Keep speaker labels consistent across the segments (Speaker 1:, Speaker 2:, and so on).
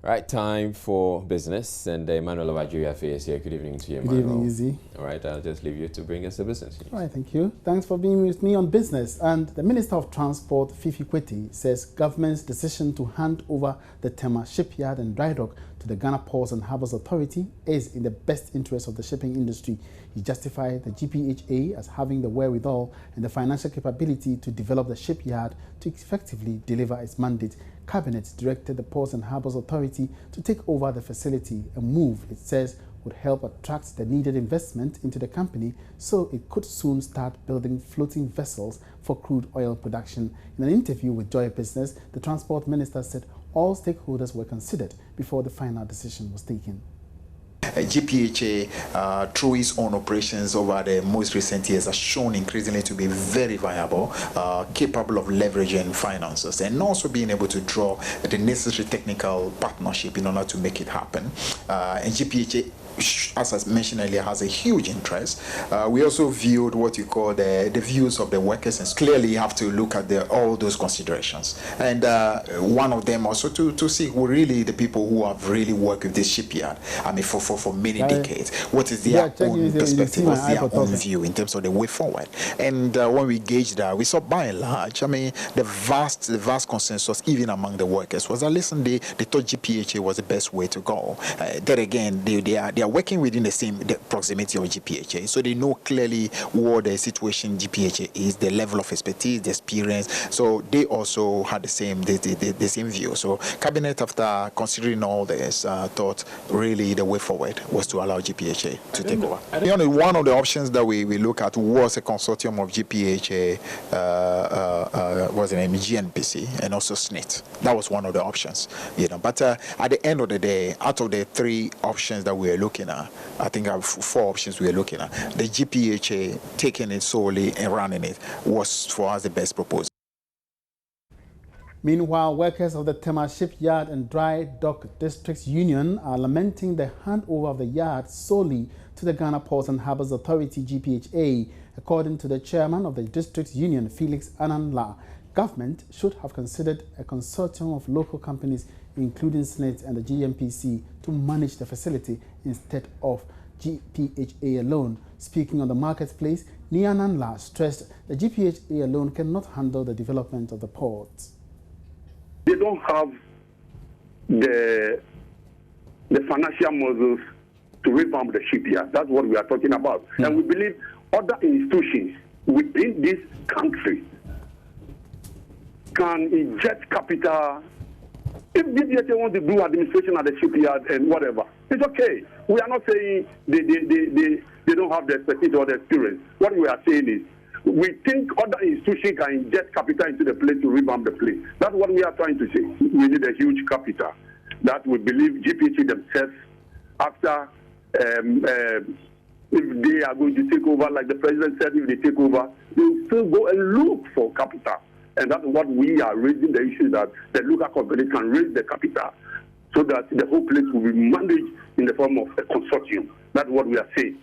Speaker 1: Right, time for business, and Emmanuel of Nigeria Affairs here. Good evening to you, Emmanuel.
Speaker 2: Good evening, Izzy.
Speaker 1: All right, I'll just leave you to bring us the business news.
Speaker 2: All right, thank you. Thanks for being with me on business. And the Minister of Transport, Fifi Kweti, says government's decision to hand over the Tema Shipyard and Dry Dock to the Ghana Ports and Harbours Authority is in the best interest of the shipping industry. He justified the GPHA as having the wherewithal and the financial capability to develop the shipyard to effectively deliver its mandate. Cabinet directed the Ports and Harbours Authority to take over the facility, a move it says would help attract the needed investment into the company so it could soon start building floating vessels for crude oil production. In an interview with Joy Business, the Transport Minister said all stakeholders were considered before the final decision was taken.
Speaker 3: GPHA, through its own operations over the most recent years, has shown increasingly to be very viable, capable of leveraging finances, and also being able to draw the necessary technical partnership in order to make it happen. And GPHA, as I mentioned earlier, has a huge interest. We also viewed what you call the views of the workers, and clearly you have to look at all those considerations. And one of them also to see who really the people who have really worked with this shipyard, I mean, for many decades, what is their own perspective, what's their own view in terms of the way forward. And when we gauged that, we saw by and large, I mean, the vast consensus, even among the workers, was that, listen, they thought GPHA was the best way to go. Then again, they are working within the proximity of GPHA, so they know clearly what the situation GPHA is, the level of expertise, the experience. So they also had the same view. So Cabinet, after considering all this, thought really the way forward was to allow GPHA to take over. One of the options that we look at was a consortium of GPHA, was the name GNPC, and also SNIT. That was one of the options, But at the end of the day, out of the three options that we were looking at, I think I have 4 options we were looking at. The GPHA taking it solely and running it was for us the best proposal.
Speaker 2: Meanwhile, workers of the Tema Shipyard and Dry Dock Districts Union are lamenting the handover of the yard solely to the Ghana Ports and Harbours Authority, GPHA. According to the chairman of the Districts Union, Felix Ananla, government should have considered a consortium of local companies, including SNIT and the GNPC, to manage the facility instead of GPHA alone. Speaking on the marketplace, Niananla stressed the GPHA alone cannot handle the development of the port.
Speaker 4: They don't have the financial muscles to revamp the shipyard. That's what we are talking about. And we believe other institutions within this country can inject capital. If GPHA wants to do administration at the shipyard and whatever, it's okay. We are not saying they don't have the expertise or the experience. What we are saying is, we think other institutions can inject capital into the place to revamp the place. That's what we are trying to say. We need a huge capital that we believe GPHA themselves, after if they are going to take over, like the president said, if they take over, they will still go and look for capital. And that's what we are raising the issue, that the local company can raise the capital so that the whole place will be managed in the form of a consortium. That's what we are saying.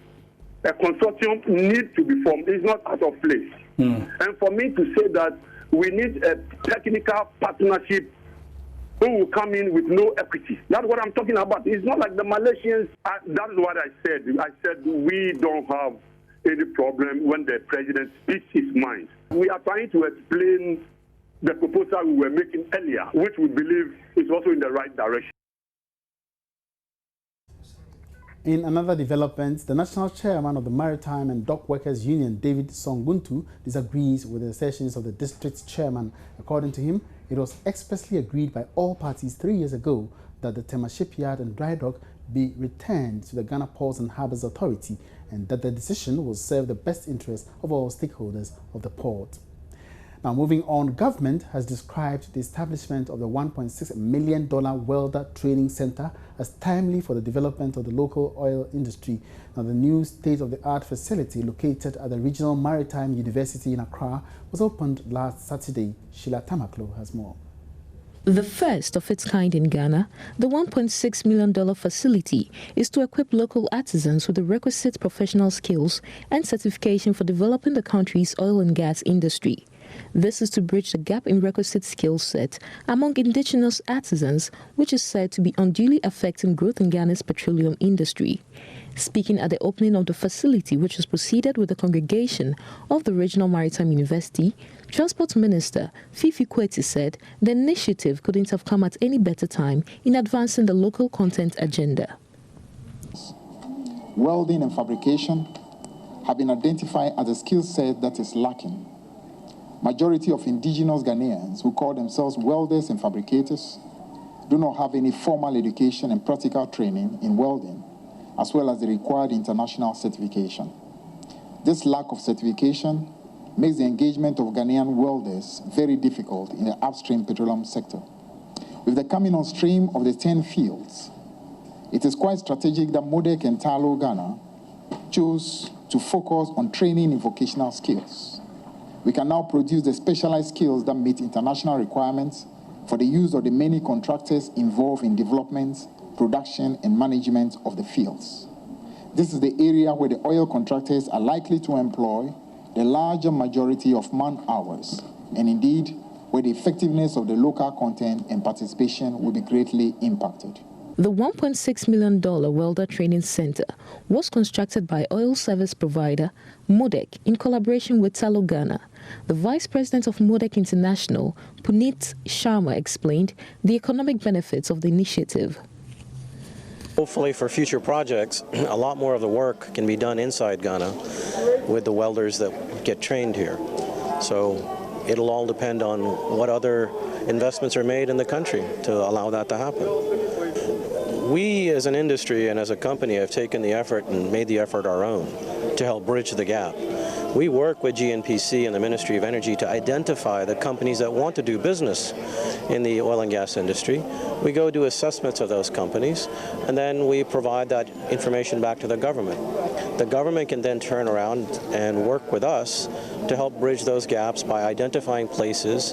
Speaker 4: A consortium needs to be formed. It's not out of place. And for me to say that we need a technical partnership who will come in with no equity. That's what I'm talking about. It's not like the Malaysians. That is what I said. I said we don't have any problem when the president speaks his mind. We are trying to explain the proposal we were making earlier, which we believe is also in the right direction.
Speaker 2: In another development, the national chairman of the Maritime and Dock Workers Union, David Songuntu, disagrees with the assertions of the district's chairman. According to him, it was expressly agreed by all parties 3 years ago that the Tema Shipyard and Dry Dock be returned to the Ghana Ports and Harbours Authority, and that the decision will serve the best interest of all stakeholders of the port. Now, moving on, government has described the establishment of the $1.6 million welder training center as timely for the development of the local oil industry. Now, the new state-of-the-art facility located at the Regional Maritime University in Accra was opened last Saturday. Sheila Tamaklo has more.
Speaker 5: The first of its kind in Ghana, the $1.6 million facility is to equip local artisans with the requisite professional skills and certification for developing the country's oil and gas industry. This is to bridge the gap in requisite skill set among indigenous artisans, which is said to be unduly affecting growth in Ghana's petroleum industry. Speaking at the opening of the facility, which was proceeded with the congregation of the Regional Maritime University, Transport Minister Fifi Kweti said the initiative couldn't have come at any better time in advancing the local content agenda.
Speaker 6: Welding and fabrication have been identified as a skill set that is lacking. Majority of indigenous Ghanaians who call themselves welders and fabricators do not have any formal education and practical training in welding, as well as the required international certification. This lack of certification makes the engagement of Ghanaian welders very difficult in the upstream petroleum sector. With the coming on stream of the 10 fields, it is quite strategic that MODEC and Tullow Ghana chose to focus on training in vocational skills. We can now produce the specialized skills that meet international requirements for the use of the many contractors involved in development, production, and management of the fields. This is the area where the oil contractors are likely to employ the larger majority of man-hours, and indeed, where the effectiveness of the local content and participation will be greatly impacted.
Speaker 5: The $1.6 million welder training center was constructed by oil service provider MODEC in collaboration with Tullow Ghana. The vice president of MODEC International, Puneet Sharma, explained the economic benefits of the initiative.
Speaker 7: Hopefully for future projects, a lot more of the work can be done inside Ghana with the welders that get trained here. So it'll all depend on what other investments are made in the country to allow that to happen. We as an industry and as a company have taken the effort and made the effort our own to help bridge the gap. We work with GNPC and the Ministry of Energy to identify the companies that want to do business in the oil and gas industry. We go do assessments of those companies, and then we provide that information back to the government. The government can then turn around and work with us to help bridge those gaps by identifying places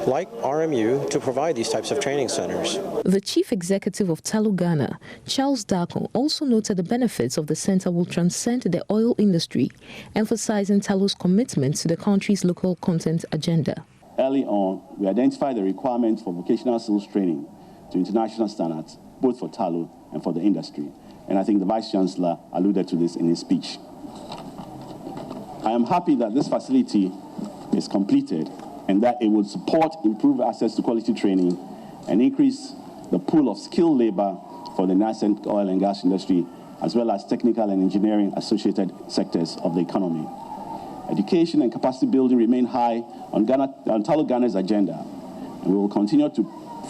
Speaker 7: like RMU to provide these types of training centers.
Speaker 5: The chief executive of Tullow Ghana, Charles Darko, also noted the benefits of the center will transcend the oil industry, emphasizing Tullow's commitment to the country's local content agenda.
Speaker 8: Early on, we identified the requirements for vocational skills training to international standards, both for Tullow and for the industry. And I think the Vice Chancellor alluded to this in his speech. I am happy that this facility is completed and that it will support improved access to quality training and increase the pool of skilled labor for the nascent oil and gas industry, as well as technical and engineering associated sectors of the economy. Education and capacity building remain high on Tullow Ghana's agenda, and we will continue to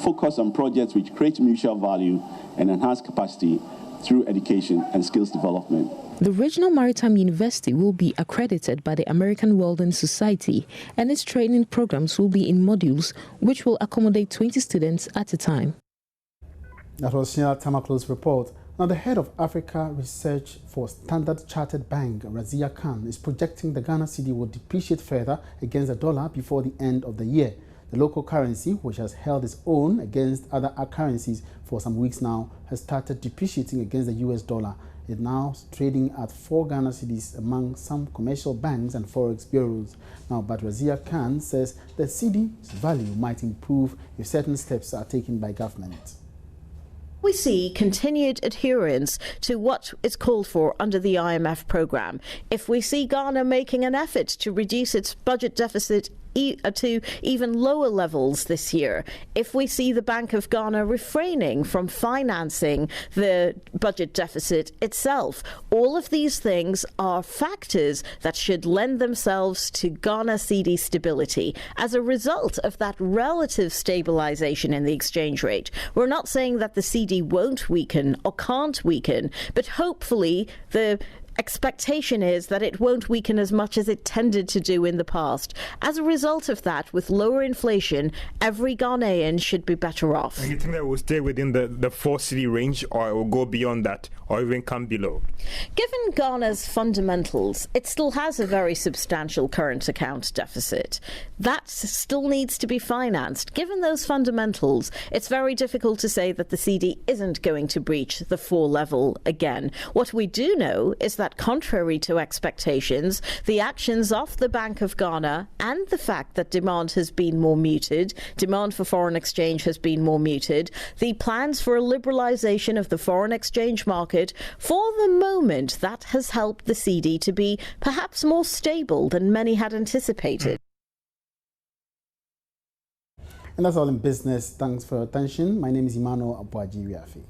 Speaker 8: focus on projects which create mutual value and enhance capacity through education and skills development.
Speaker 5: The Regional Maritime University will be accredited by the American Welding Society, and its training programs will be in modules which will accommodate 20 students at a time.
Speaker 2: That was Sheila Tamaklo's report. Now, the head of Africa Research for Standard Chartered Bank, Razia Khan, is projecting the Ghana cedi will depreciate further against the dollar before the end of the year. The local currency, which has held its own against other currencies for some weeks now, has started depreciating against the US dollar. It now trading at 4 Ghana cedis among some commercial banks and forex bureaus. Now, but Razia Khan says the cedi's value might improve if certain steps are taken by government.
Speaker 9: We see continued adherence to what is called for under the IMF program. If we see Ghana making an effort to reduce its budget deficit to even lower levels this year, if we see the Bank of Ghana refraining from financing the budget deficit itself, all of these things are factors that should lend themselves to Ghana cedi stability. As a result of that relative stabilization in the exchange rate, we're not saying that the cedi won't weaken or can't weaken, but hopefully the expectation is that it won't weaken as much as it tended to do in the past. As a result of that, with lower inflation, every Ghanaian should be better off.
Speaker 10: And you think that will stay within the 4 cedi range, or it will go beyond that, or even come below?
Speaker 9: Given Ghana's fundamentals, it still has a very substantial current account deficit. That still needs to be financed. Given those fundamentals, it's very difficult to say that the cedi isn't going to breach the 4 level again. What we do know is that that contrary to expectations, the actions of the Bank of Ghana and the fact that demand has been more muted, demand for foreign exchange has been more muted, the plans for a liberalisation of the foreign exchange market, for the moment that has helped the cedi to be perhaps more stable than many had anticipated.
Speaker 2: And that's all in business. Thanks for your attention. My name is Emmanuel Abuaji Riafi.